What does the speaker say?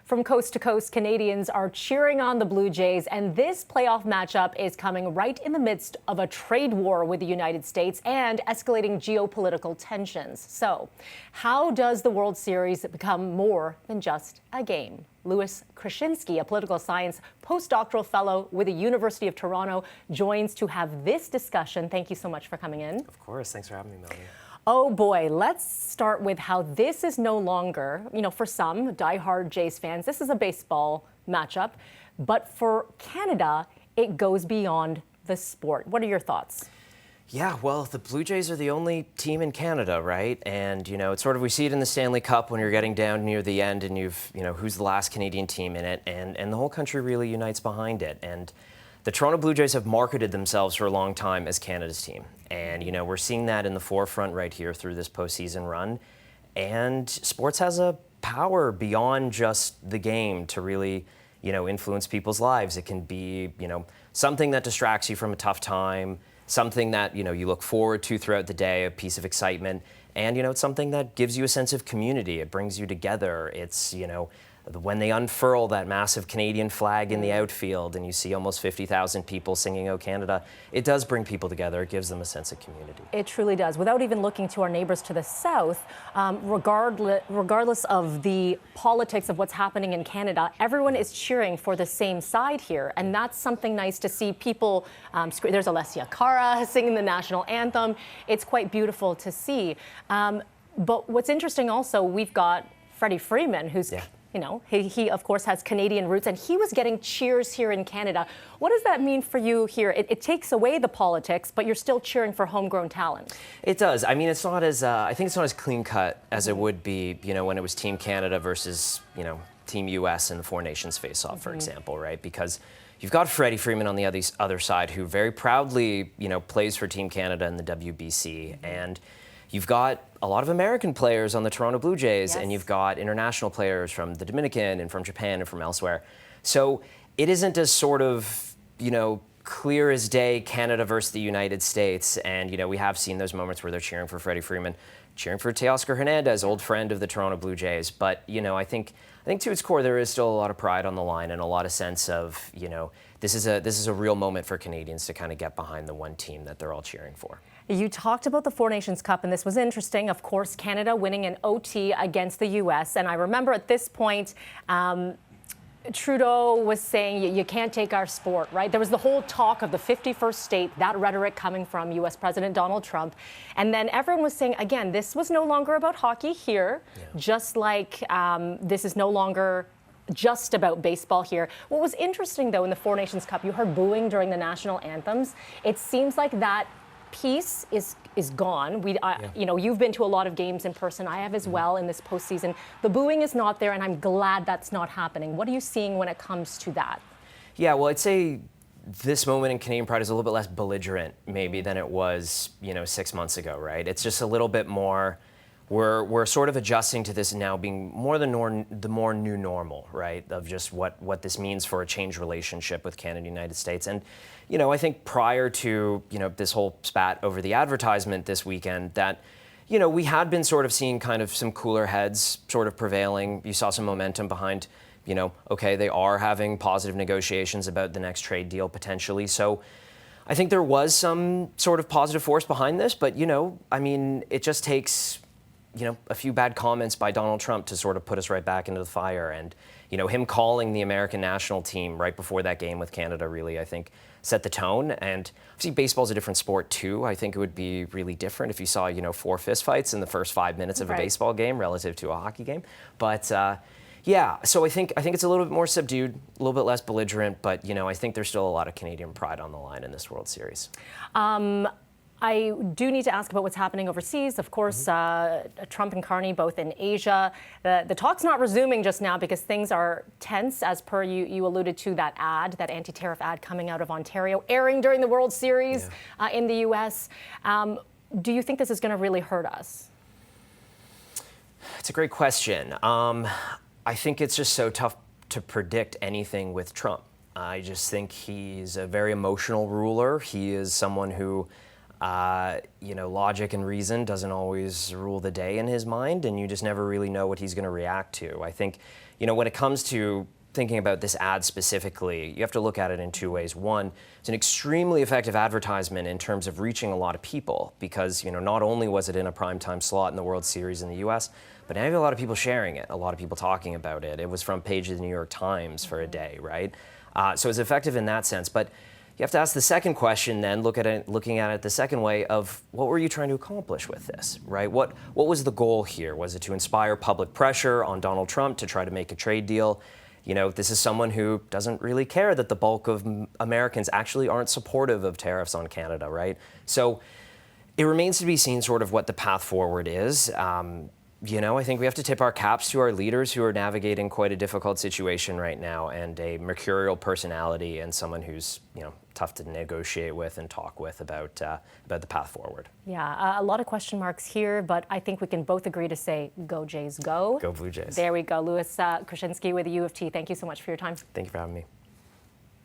From coast to coast, Canadians are cheering on the Blue Jays, and this playoff matchup is coming right in the midst of a trade war with the United States and escalating geopolitical tensions. So, how does the World Series become more than just a game? Lewis Krashinsky, a political science postdoctoral fellow with the University of Toronto, joins to have this discussion. Thank you so much for coming in. Of course. Thanks for having me, Melanie. Oh boy, let's start with how this is no longer, for some diehard Jays fans, this is a baseball matchup. But for Canada, it goes beyond the sport. What are your thoughts? Yeah, well, the Blue Jays are the only team in Canada, right? And, it's sort of, we see it in the Stanley Cup when you're getting down near the end and who's the last Canadian team in it. And the whole country really unites behind it. And the Toronto Blue Jays have marketed themselves for a long time as Canada's team. And, we're seeing that in the forefront right here through this postseason run. And sports has a power beyond just the game to really, influence people's lives. It can be, something that distracts you from a tough time, something that, you look forward to throughout the day, a piece of excitement. And, it's something that gives you a sense of community. It brings you together. It's, when they unfurl that massive Canadian flag in the outfield and you see almost 50,000 people singing "Oh Canada," it does bring people together. It gives them a sense of community. It truly does. Without even looking to our neighbors to the south, regardless of the politics of what's happening in Canada, everyone is cheering for the same side here. And that's something nice to see people. There's Alessia Cara singing the national anthem. It's quite beautiful to see. But what's interesting also, we've got Freddie Freeman, who's... Yeah. He of course has Canadian roots, and he was getting cheers here in Canada. What does that mean for you here? It takes away the politics, but you're still cheering for homegrown talent. It does. I mean, it's not as I think it's not as clean cut as it would be, when it was Team Canada versus, Team US in the Four Nations face-off, for example, right? Because you've got Freddie Freeman on the other side, who very proudly, plays for Team Canada in the WBC, and you've got a lot of American players on the Toronto Blue Jays, yes. And you've got international players from the Dominican and from Japan and from elsewhere. So it isn't as sort of, clear as day Canada versus the United States. And, we have seen those moments where they're cheering for Freddie Freeman, cheering for Teoscar Hernandez, old friend of the Toronto Blue Jays. But, I think to its core, there is still a lot of pride on the line and a lot of sense of, this is a real moment for Canadians to kind of get behind the one team that they're all cheering for. You talked about the Four Nations Cup, and this was interesting. Of course, Canada winning in OT against the U.S. And I remember at this point, Trudeau was saying, you can't take our sport, right? There was the whole talk of the 51st state, that rhetoric coming from U.S. President Donald Trump. And then everyone was saying, again, this was no longer about hockey here, just like this is no longer just about baseball here. What was interesting, though, in the Four Nations Cup, you heard booing during the national anthems. It seems like that piece is gone. You've been to a lot of games in person. I have as well in this postseason. The booing is not there, and I'm glad that's not happening. What are you seeing when it comes to that? Yeah, well, I'd say this moment in Canadian Pride is a little bit less belligerent, maybe, than it was, 6 months ago, right? It's just a little bit more. We're sort of adjusting to this now being more the more new normal, right? Of just what this means for a changed relationship with Canada and the United States. And, I think prior to, this whole spat over the advertisement this weekend, that, we had been sort of seeing kind of some cooler heads sort of prevailing. You saw some momentum behind, okay, they are having positive negotiations about the next trade deal potentially. So I think there was some sort of positive force behind this, but, it just takes a few bad comments by Donald Trump to sort of put us right back into the fire. And, him calling the American national team right before that game with Canada really, I think, set the tone. And obviously baseball's a different sport too. I think it would be really different if you saw, 4 fistfights in the first 5 minutes of a baseball game relative to a hockey game. But yeah, so I think it's a little bit more subdued, a little bit less belligerent, but, I think there's still a lot of Canadian pride on the line in this World Series. I do need to ask about what's happening overseas. Of course, Trump and Carney both in Asia. The talk's not resuming just now because things are tense, as per you alluded to that anti-tariff ad coming out of Ontario, airing during the World Series in the U.S. Do you think this is going to really hurt us? It's a great question. I think it's just so tough to predict anything with Trump. I just think he's a very emotional ruler. He is someone who logic and reason doesn't always rule the day in his mind, and you just never really know what he's going to react to. I think, when it comes to thinking about this ad specifically, you have to look at it in two ways. One, it's an extremely effective advertisement in terms of reaching a lot of people because, not only was it in a primetime slot in the World Series in the US, but now you have a lot of people sharing it, a lot of people talking about it. It was front page of the New York Times for a day, right? So it's effective in that sense. But you have to ask the second question then, looking at it the second way of what were you trying to accomplish with this, right? What was the goal here? Was it to inspire public pressure on Donald Trump to try to make a trade deal? This is someone who doesn't really care that the bulk of Americans actually aren't supportive of tariffs on Canada, right? So it remains to be seen sort of what the path forward is. I think we have to tip our caps to our leaders who are navigating quite a difficult situation right now, and a mercurial personality and someone who's, tough to negotiate with and talk with about the path forward. Yeah, a lot of question marks here, but I think we can both agree to say, go Jays, go. Go Blue Jays. There we go. Lewis Krashinsky with the U of T. Thank you so much for your time. Thank you for having me.